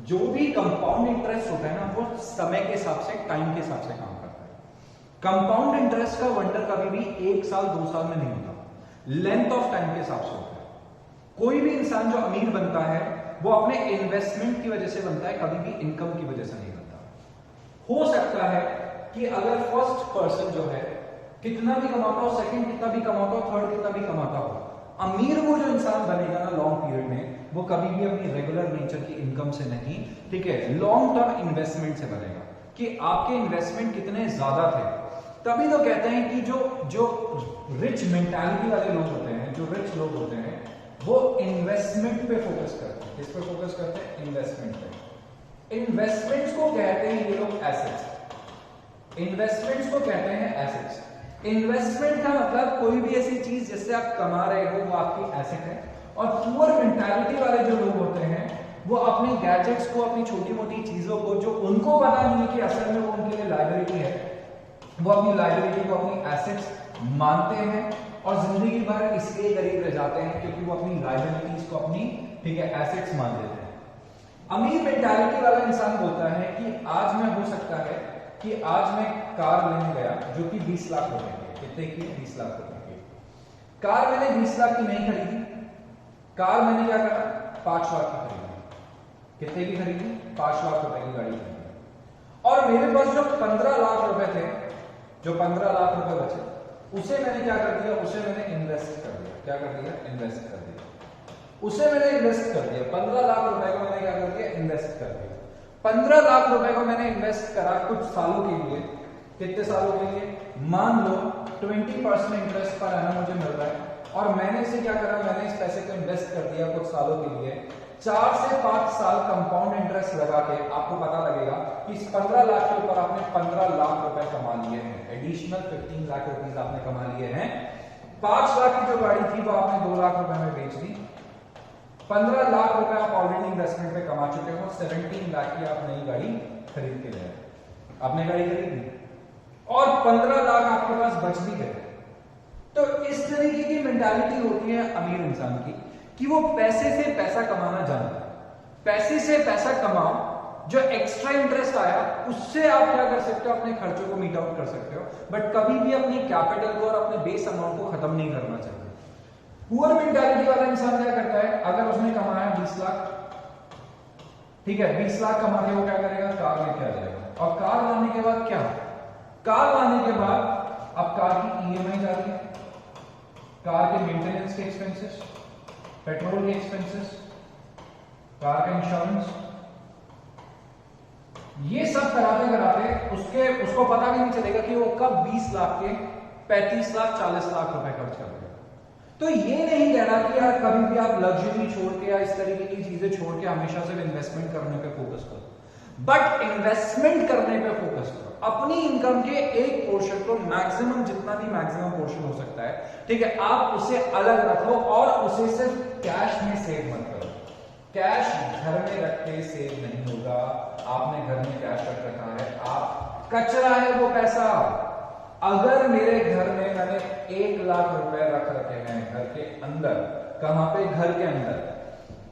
जो भी कंपाउंड इंटरेस्ट होता है ना, वो समय के हिसाब से, टाइम के हिसाब से काम करता है। कंपाउंड इंटरेस्ट का वंडर कभी भी 1 साल 2 साल में नहीं होता, लेंथ ऑफ टाइम के हिसाब से होता है। कोई भी इंसान जो अमीर बनता है वो अपने इन्वेस्टमेंट की वजह से बनता है, कभी भी इनकम की वजह से नहीं बनता। हो सकता है कि अगर फर्स्ट पर्सन जो है कितना भी कमाता हो, सेकंड कितना भी कमाता हो, थर्ड कितना भी कमाता हो, अमीर वो जो इंसान बनेगा ना लॉन्ग पीरियड में, वो कभी भी अपनी रेगुलर नेचर की इनकम से नहीं, ठीक है, लॉन्ग टर्म इन्वेस्टमेंट से बनेगा। कि आपके इन्वेस्टमेंट कितने ज्यादा थे, तभी तो कहते हैं कि जो रिच मेंटालिटी वाले लोग होते हैं, जो रिच लोग होते हैं, वो इन्वेस्टमेंट पे फोकस करते हैं। किस पे फोकस करते हैं, इन्वेस्टमेंट पे। इन्वेस्टमेंट्स को कहते हैं ये लोग एसेट्स, इन्वेस्टमेंट्स को कहते हैं एसेट्स। इन्वेस्टमेंट का मतलब कोई भी ऐसी चीज जिससे आप कमा रहे हो वो आपकी एसेट है। और पुअर मेंटालिटी वाले जो लोग होते हैं वो अपने गैजेट्स को, अपनी छोटी मोटी चीजों को, जो उनको पता नहीं है कि असल में वो उनके लिए लायबिलिटी है, वो अपनी लायबिलिटी को अपनी एसेट्स मानते हैं और जिंदगी भर इसलिए गरीब रह जाते हैं क्योंकि वो अपनी लायबिलिटीज को अपनी, ठीक है, एसेट्स मान लेते हैं। अमीर मेंटालिटी वाला इंसान बोलता है कि आज मैं, हो सकता है कि आज मैं कार लेने गया जो कि 20 लाख रुपए की, कितने की, 20 लाख रुपए की कार मैंने 20 लाख की नहीं खरीदी, कार मैंने क्या करा, 5 लाख की खरीदी। कितने की खरीदी, 5 लाख रुपए की गाड़ी खरीदी। और मेरे पास जो 15 लाख रुपए थे, जो 15 लाख रुपए बचे, उसे मैंने क्या कर दिया, उसे मैंने इन्वेस्ट कर दिया। क्या कर दिया, इन्वेस्ट कर दिया। उसे मैंने इन्वेस्ट कर दिया, 15 लाख रुपए को मैंने क्या कर दिया, इन्वेस्ट कर दिया। 15 लाख रुपए को मैंने इन्वेस्ट करा कुछ सालों के लिए। कितने सालों के लिए, मान लो 20% इंटरेस्ट पर आना मुझे मिल रहा है, और मैंने इसे क्या करा, मैंने इस पैसे को इन्वेस्ट कर दिया कुछ सालों के लिए। 4 से 5 साल कंपाउंड इंटरेस्ट लगा के आपको पता लगेगा कि इस 15 लाख के ऊपर आपने 15 लाख रुपए कमा लिए हैं, एडिशनल 15 लाख रुपीज आपने कमा लिए हैं। 5 लाख की जो गाड़ी थी वो आपने 2 लाख रुपए में बेच दी। 15 लाख रुपए आप ऑलरेडी इन्वेस्टमेंट पे कमा चुके हो, 17 लाख की आप नई गाड़ी खरीद के गए, आपने गाड़ी खरीद ली और 15 लाख आपके पास बच भी गए। तो इस तरीके की मेंटालिटी होती है अमीर इंसान की कि वो पैसे से पैसा कमाना जानता है। पैसे से पैसा कमाओ, जो एक्स्ट्रा इंटरेस्ट आया उससे आप क्या कर सकते हो, अपने खर्चों को मीट आउट कर सकते हो, बट कभी भी अपनी कैपिटल को और अपने बेस अमाउंट को खत्म नहीं करना चाहिए। पुअर मेंटालिटी वाला इंसान क्या करता है, अगर उसने कमाया 20 लाख, ठीक है, 20 लाख कमा के वो क्या करेगा, कार लेके आ जाएगा। और कार लाने के बाद क्या, कार लाने के बाद अब कार की ईएमआई जा रही है, कार के मेंटेनेंस के एक्सपेंसेस, पेट्रोल के एक्सपेंसेस, कार का इंश्योरेंस, ये सब कराते कराते उसको पता भी नहीं चलेगा कि वो कब 20 लाख के 35 लाख 40 लाख रुपए खर्च कर देगा। तो ये नहीं कहना कि यार कभी भी आप लग्जरी छोड़ के या इस तरीके की चीजें छोड़ के हमेशा सिर्फ इन्वेस्टमेंट करने पे फोकस करो, बट इन्वेस्टमेंट करने पे फोकस करो। अपनी इनकम के एक पोर्शन को, मैक्सिमम जितना भी मैक्सिमम पोर्शन हो सकता है, ठीक है, आप उसे अलग रखो और उसे सिर्फ कैश में सेव मत करो। कैश घर में रख के सेव नहीं होगा। आपने घर में कैश रख रखा है, आप कचरा है वो पैसा। अगर मेरे घर में मैंने 1 लाख रुपए रख रखे हैं घर के अंदर, कहां पे? घर के अंदर,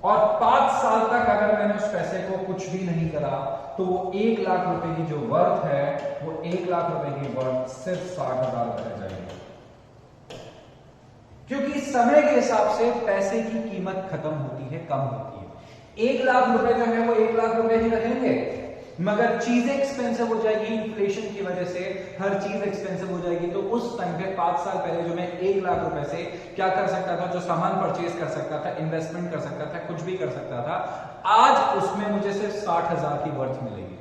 और 5 साल तक अगर मैंने उस पैसे को कुछ भी नहीं करा, तो वो 1 लाख रुपए की जो वर्थ है, वो 1 लाख रुपए की वर्थ सिर्फ 60,000 रुपए रह जाएगी। क्योंकि समय के हिसाब से पैसे की कीमत खत्म होती है, कम होती है। 1 लाख रुपए जो है वो 1 लाख रुपए ही रहेंगे, मगर चीजें एक्सपेंसिव हो जाएगी, इन्फ्लेशन की वजह से हर चीज एक्सपेंसिव हो जाएगी। तो उस टाइम पे 5 साल पहले जो मैं 1 लाख रुपए से क्या कर सकता था, जो सामान परचेज कर सकता था, इन्वेस्टमेंट कर सकता था, कुछ भी कर सकता था, आज उसमें मुझे सिर्फ 60,000 की वर्थ मिलेगी।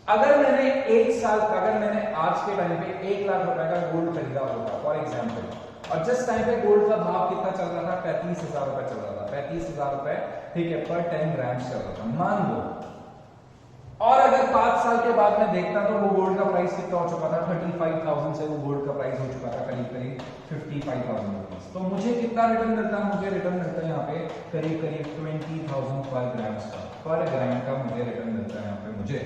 अगर मैंने 1 साल, अगर मैंने आज के टाइम पे 1 लाख रुपए का गोल्ड खरीदा होगा फॉर एग्जाम्पल, और जिस टाइम पे गोल्ड का भाव कितना चल रहा था, 35,000 रुपए चल रहा था, 35,000 रुपए, ठीक है, पर 10 ग्राम चल रहा था, मान लो। और अगर 5 साल के बाद में देखता तो वो गोल्ड का प्राइस कितना हो चुका था, 35,000 से वो गोल्ड का प्राइस हो चुका था करीब करीब 55,000 रुपीज। तो मुझे कितना रिटर्न मिलता है? मुझे रिटर्न मिलता है यहाँ पे करीब करीब 20,000 पर ग्राम का, पर ग्राम का मुझे रिटर्न मिलता है यहाँ पे मुझे।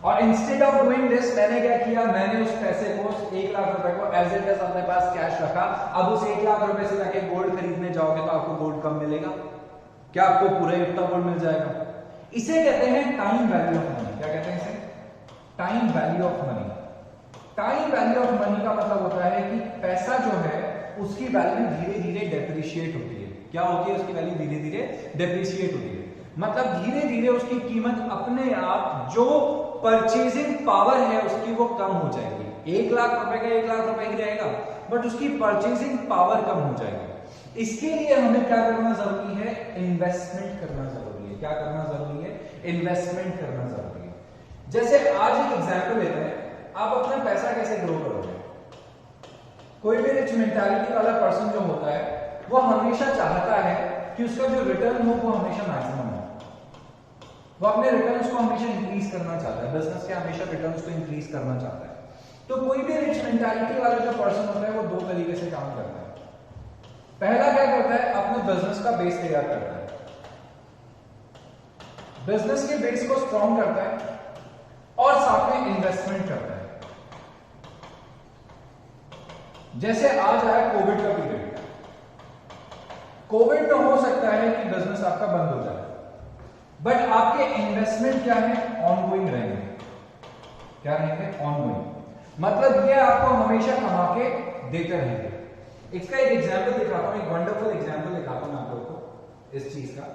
और इंस्टेड ऑफ डूइंग दिस, मैंने क्या किया, मैंने उस पैसे को, 1 लाख रुपए को एज इट इज अपने पास कैश रखा। अब उस 1 लाख रुपए से जाके गोल्ड खरीदने जाओगे तो आपको गोल्ड कम मिलेगा क्या? आपको पूरा उतना गोल्ड मिल जाएगा? इसे कहते हैं टाइम वैल्यू ऑफ मनी। क्या कहते हैं इसे? Time value of money. Time value of money का मतलब होता है कि पैसा जो है उसकी वैल्यू धीरे धीरे डेप्रिशिएट होती है। क्या होती है? उसकी वैल्यू धीरे धीरे डेप्रिशिएट होती है, मतलब धीरे धीरे उसकी कीमत अपने आप, जो परचेजिंग पावर है उसकी, वो कम हो जाएगी। 1 लाख रुपए का 1 लाख रुपए ही रहेगा, बट उसकी परचेजिंग पावर कम हो जाएगी। इसके लिए हमें क्या करना जरूरी है? इन्वेस्टमेंट करना जरूरी है। क्या करना जरूरी है? इन्वेस्टमेंट करना जरूरी है। जैसे आज एक एग्जांपल लेते हैं, आप अपना पैसा कैसे ग्रो करोगे? कोई भी रिच मेंटालिटी वाला पर्सन जो होता है, वो हमेशा चाहता है कि उसका जो रिटर्न हो वो हमेशा मैक्सिमम हो। वो अपने रिटर्न्स को हमेशा इंक्रीज करना चाहता है, बिजनेस के हमेशा रिटर्न्स को इंक्रीज करना चाहता है। तो कोई भी रिच मेंटालिटी वाला जो पर्सन होता है, वो 2 तरीके से काम करता है। पहला क्या करता है? अपने बिजनेस का बेस तैयार करता है, बिजनेस के बेस को स्ट्रॉन्ग करता है, और साथ में इन्वेस्टमेंट करता है। जैसे आज आया कोविड का पीरियड, कोविड में हो सकता है कि बिजनेस आपका बंद हो जाए, बट आपके इन्वेस्टमेंट क्या है? ऑनगोइंग रहेंगे। क्या रहेंगे? ऑनगोइंग। मतलब ये आपको हमेशा कमा के देते रहेंगे। इसका एक एग्जांपल दिखाता हूं, एक वंडरफुल एग्जांपल दिखाता हूं आप लोगों को इस चीज का।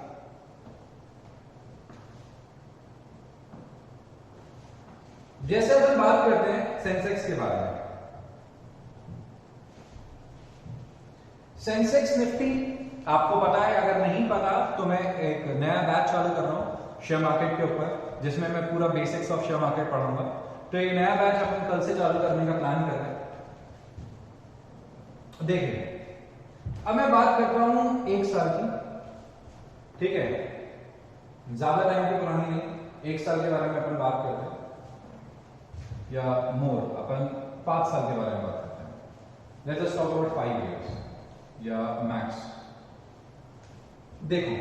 जैसे अपन बात करते हैं सेंसेक्स के बारे में, सेंसेक्स निफ्टी आपको पता है, अगर नहीं पता तो मैं एक नया बैच चालू कर रहा हूं शेयर मार्केट के ऊपर, जिसमें मैं पूरा बेसिक्स ऑफ शेयर मार्केट पढ़ाऊंगा। तो ये नया बैच अपन कल से चालू करने का प्लान कर रहे हैं। देखिए, अब मैं बात करता हूं 1 साल की, ठीक है, ज्यादा टाइम की पुरानी नहीं, 1 साल के बारे में अपन बात करते हैं, या मोर अपन 5 साल के बारे में बात करते हैं। Let's just talk about 5 years या मैक्स। देखो,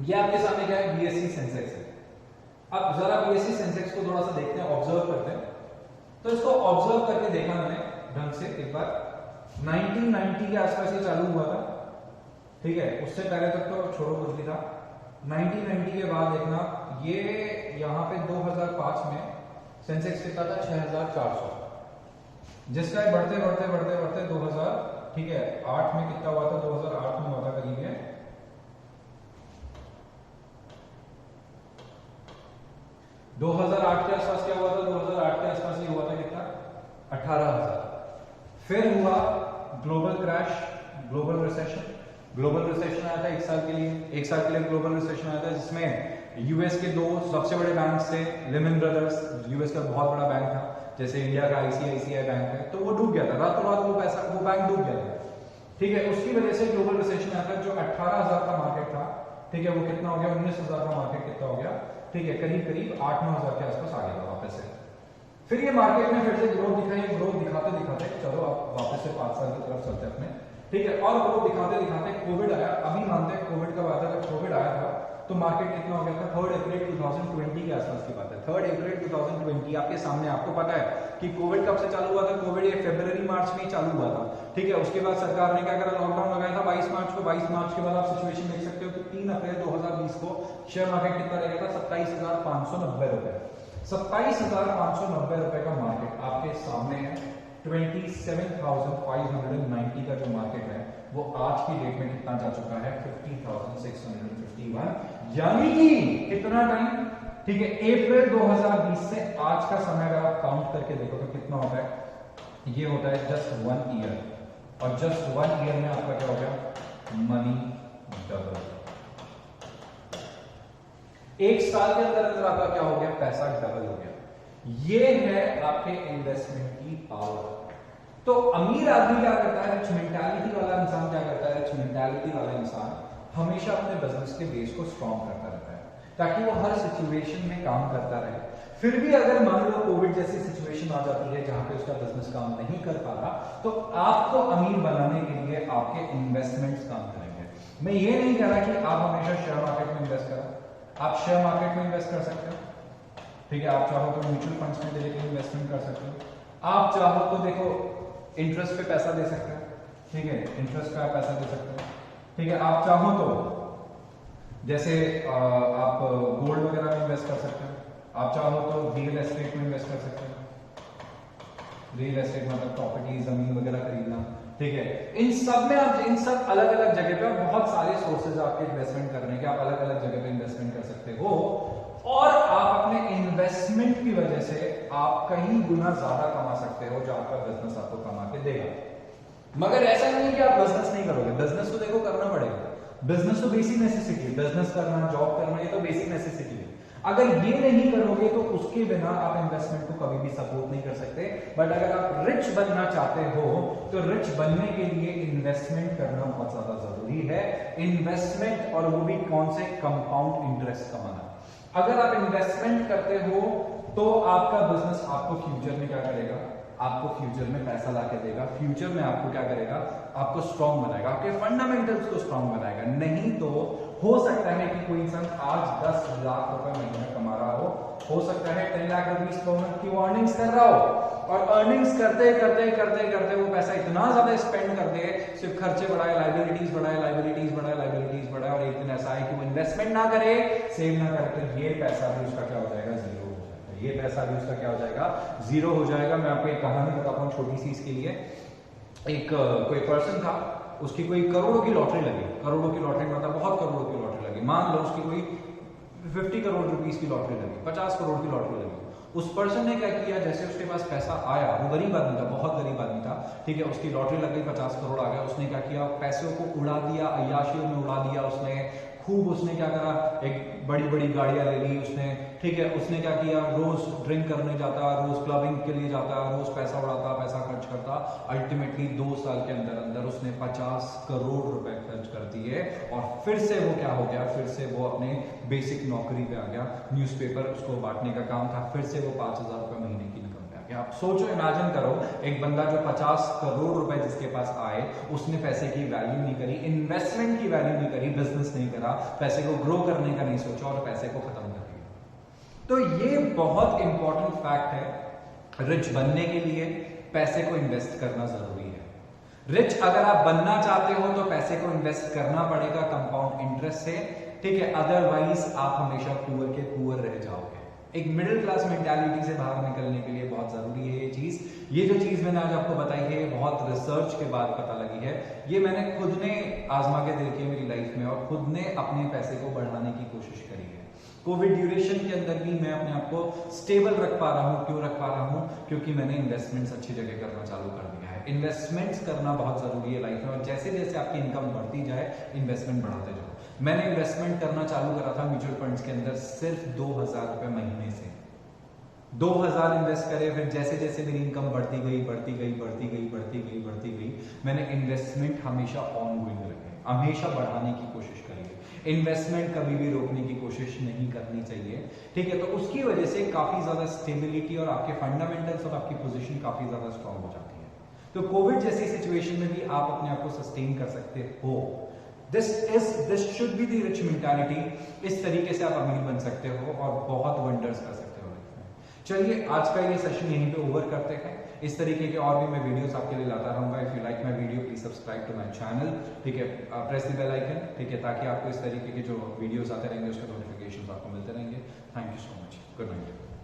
ये आपके सामने क्या है? बीएसई सेंसेक्स है। अब जरा बीएसई सेंसेक्स को थोड़ा सा देखते हैं, ऑब्जर्व करते हैं। तो इसको ऑब्जर्व करके देखा मैंने ढंग से एक बार। 1990 के आसपास ये चालू हुआ था, ठीक है, उससे पहले तक तो छोड़ो कुछ भी था। 1990 के बाद देखना, ये यहां पे 2005 में सेंसेक्स कितना था? 6,400, जिसका बढ़ते बढ़ते बढ़ते बढ़ते 2000, ठीक है, 8 में कितना हुआ था? 2008 में हुआ था करीब है 2008 के आसपास क्या हुआ था? 2008 के आसपास ये हुआ था कितना? 18,000। फिर हुआ global crash, global recession. Global recession आया था 1 साल के लिए, 1 साल के लिए ग्लोबल रिसेशन आया था, जिसमें यूएस के 2 सबसे बड़े बैंक थे, लेमन ब्रदर्स, यूएस का बहुत बड़ा बैंक था, जैसे इंडिया का आईसीआईसीआई बैंक है, तो वो डूब गया था रातों रात, वो बैंक डूब गया था, ठीक है। उसकी वजह से ग्लोबल रिसेशन आया था। जो 18,000 का मार्केट था, ठीक है, वो कितना हो गया? 19,000 का मार्केट कितना हो गया? ठीक है, करीब करीब 8-9,000 के आसपास आ गया था वापस से। फिर ये मार्केट में फिर से ग्रोथ दिखाई, ग्रोथ दिखाते दिखाते चलो आप वापस से 5 साल की तरफ चलते अपने, ठीक है, और ग्रोथ दिखाते दिखाते कोविड आया। अभी मानते हैं कोविड कब आया था? जब कोविड आया था तो मार्केट कितना हो गया था 3 अप्रैल 2020 के आसपास की बात है। 3 अप्रैल 2020 आपके सामने, आपको पता है कि कोविड कब से चालू हुआ था? कोविड ये फरवरी मार्च में ही चालू हुआ था, ठीक है। उसके बाद सरकार ने क्या करा, लॉकडाउन लगाया था 22 मार्च को। 22 मार्च के बाद आप सिचुएशन देख सकते हो कि 3 अप्रैल 2020 को शेयर मार्केट कितना रह गया था? 27,590 रुपए। 27,590 रुपए का मार्केट आपके सामने है। 27,590 का जो मार्केट है वो आज की डेट में कितना जा चुका है? 50,651। यानी कि कितना टाइम, ठीक है, अप्रैल 2020 से आज का समय अगर आप काउंट करके देखो तो कितना होता है? ये होता है जस्ट 1 ईयर, और जस्ट 1 ईयर में आपका क्या हो गया? Money double. एक साल के अंदर अंदर आपका क्या हो गया? पैसा डबल हो गया। ये है आपके इन्वेस्टमेंट की पावर। तो अमीर आदमी क्या करता है? रिच मेंटालिटी वाला इंसान क्या करता है? रिच मेंटालिटी वाला इंसान हमेशा अपने बिजनेस के बेस को स्ट्रॉन्ग करता रहता है, ताकि वो हर सिचुएशन में काम करता रहे। फिर भी अगर मान लो कोविड जैसी सिचुएशन आ जाती है जहां पे उसका बिजनेस काम नहीं कर पा रहा, तो आपको अमीर बनाने के लिए आपके इन्वेस्टमेंट्स काम करेंगे। मैं ये नहीं कह रहा कि आप हमेशा शेयर मार्केट में इन्वेस्ट करो, आप शेयर मार्केट में इन्वेस्ट कर सकते हो, ठीक है। आप चाहो तो म्यूचुअल फंड्स में लेके इन्वेस्टमेंट कर सकते हो। आप चाहो तो देखो इंटरेस्ट पे पैसा दे सकते हो, ठीक है, इंटरेस्ट पे आप पैसा दे सकते हो, ठीक है। आप चाहो तो जैसे आप गोल्ड वगैरह में इन्वेस्ट कर सकते हो, आप चाहो तो रियल एस्टेट में इन्वेस्ट कर सकते हो। रियल एस्टेट मतलब प्रॉपर्टी, जमीन वगैरह खरीदना, ठीक है। इन सब में आप, इन सब अलग अलग जगह पे बहुत सारे सोर्सेज आपके इन्वेस्टमेंट करने के, आप अलग अलग जगह पे इन्वेस्टमेंट कर सकते हो, और आप अपने इन्वेस्टमेंट की वजह से आप कहीं गुना ज्यादा कमा सकते हो जो आपका बिजनेस आपको कमा के देगा। मगर ऐसा नहीं कि आप बिजनेस नहीं करोगे, बिजनेस तो देखो करना पड़ेगा। बिजनेस तो बेसिक नेसेसिटी है, बिजनेस करना, जॉब करना, ये तो बेसिक नेसेसिटी है। अगर ये नहीं करोगे तो उसके बिना आप इन्वेस्टमेंट को कभी भी सपोर्ट नहीं कर सकते। बट अगर आप रिच बनना चाहते हो तो रिच बनने के लिए इन्वेस्टमेंट करना बहुत ज्यादा जरूरी है। इन्वेस्टमेंट, और वो भी कौन से? कंपाउंड इंटरेस्ट कमाना। अगर आप इन्वेस्टमेंट करते हो तो आपका बिजनेस आपको फ्यूचर में क्या करेगा? आपको फ्यूचर में पैसा ला के देगा, फ्यूचर में आपको क्या करेगा? आपको स्ट्रॉन्ग बनाएगा, आपके फंडामेंटल्स को स्ट्रॉन्ग बनाएगा। नहीं तो हो सकता है कि कोई इंसान आज 10 लाख रुपए महीने में कमा रहा हो सकता है 10 लाख रुपीस पर मंथ की अर्निंग्स कर रहा हो, और अर्निंग्स करते करते करते करते वो पैसा इतना ज्यादा स्पेंड कर दे, सिर्फ खर्चे बढ़ाए, लाइबिलिटीज बढ़ाए, लाइबिलिटीज बढ़ाए, लाइबिलिटीज बढ़ाए, और एक दिन ऐसा है कि वो इन्वेस्टमेंट ना करे, सेव ना करे, तो ये पैसा भी उसका क्या हो जाएगा? जीरो हो जाएगा। ये पैसा भी उसका क्या हो जाएगा? जीरो हो जाएगा। मैं आपको एक कहानी बताता हूँ छोटी सी इसके लिए। एक कोई पर्सन था, उसकी कोई करोड़ों की लॉटरी लगी। करोड़ों की लॉटरी मतलब बहुत करोड़ों की लॉटरी लगी। मान लो उसकी कोई 50 करोड़ रुपीस की लॉटरी लगी, 50 करोड़ की लॉटरी लगी। उस पर्सन ने क्या किया, जैसे उसके पास पैसा आया, वो गरीब आदमी था, बहुत गरीब आदमी था, ठीक है। उसकी लॉटरी लग गई, 50 करोड़ आ गया। उसने क्या किया? पैसों को उड़ा दिया, अय्याशियों में उड़ा दिया उसने खूब। उसने क्या करा? एक बड़ी बड़ी गाड़ियां ले ली उसने, ठीक है। उसने क्या किया? रोज ड्रिंक करने जाता, रोज क्लबिंग के लिए जाता, रोज पैसा उड़ाता, पैसा खर्च करता। अल्टीमेटली 2 साल के अंदर अंदर उसने 50 करोड़ रुपए खर्च कर दिए, और फिर से वो क्या हो गया? फिर से वो अपने बेसिक नौकरी पे आ गया। न्यूज़पेपर उसको बांटने का काम था, फिर से वो 5,000 रुपए महीने की इनकम पे आ गया। आप सोचो, इमेजिन करो, एक बंदा जो 50 करोड़ रुपए जिसके पास आए, उसने पैसे की वैल्यू नहीं करी, इन्वेस्टमेंट की वैल्यू नहीं करी, बिजनेस नहीं करा, पैसे को ग्रो करने का नहीं सोचा, और पैसे को खत्म कर दिया। तो ये बहुत इंपॉर्टेंट फैक्ट है। रिच बनने के लिए पैसे को इन्वेस्ट करना जरूरी है। रिच अगर आप बनना चाहते हो तो पैसे को इन्वेस्ट करना पड़ेगा कंपाउंड इंटरेस्ट से, ठीक है। अदरवाइज आप हमेशा पुअर के पुअर रह जाओगे। एक मिडिल क्लास मेंटालिटी से बाहर निकलने के लिए बहुत जरूरी है ये चीज। ये जो चीज मैंने आज आपको बताई है, बहुत रिसर्च के बाद पता लगी है। ये मैंने खुद ने आजमा के देखी है मेरी लाइफ में, और खुद ने अपने पैसे को बढ़ाने की कोशिश करी है। कोविड ड्यूरेशन के अंदर भी मैं अपने आप को स्टेबल रख पा रहा हूँ। क्यों रख पा रहा हूँ? क्योंकि मैंने इन्वेस्टमेंट्स अच्छी जगह करना चालू कर दिया है। इन्वेस्टमेंट्स करना बहुत जरूरी है लाइफ में, और जैसे जैसे आपकी इनकम बढ़ती जाए, इन्वेस्टमेंट बढ़ाते जाओ। मैंने इन्वेस्टमेंट करना चालू करा था म्यूचुअल फंड्स के अंदर सिर्फ 2,000 रुपए महीने से। 2,000 इन्वेस्ट करे, फिर जैसे जैसे मेरी इनकम बढ़ती गई, मैंने इन्वेस्टमेंट हमेशा ऑनगोइंग रखे, हमेशा बढ़ाने की कोशिश करी है। इन्वेस्टमेंट कभी भी रोकने की कोशिश नहीं करनी चाहिए, ठीक है। तो उसकी वजह से काफी ज्यादा स्टेबिलिटी और आपके फंडामेंटल्स और आपकी पोजीशन काफी ज्यादा स्ट्रांग हो जाती है। तो कोविड जैसी सिचुएशन में भी आप अपने आप को सस्टेन कर सकते हो। This should be the rich mentality. इस तरीके से आप अमीर बन सकते हो और बहुत वंडर्स कर सकते हो लाइफ में। चलिए आज का ये सेशन यहीं पे ओवर करते हैं। इस तरीके के और भी मैं वीडियोस आपके लिए लाता रहूंगा। If you like my video please subscribe to my channel, ठीक है, प्रेस द बेल आइकन, ठीक है, ताकि आपको इस तरीके के जो वीडियोस आते रहेंगे उसके नोटिफिकेशंस आपको मिलते रहेंगे। Thank you so much, good night.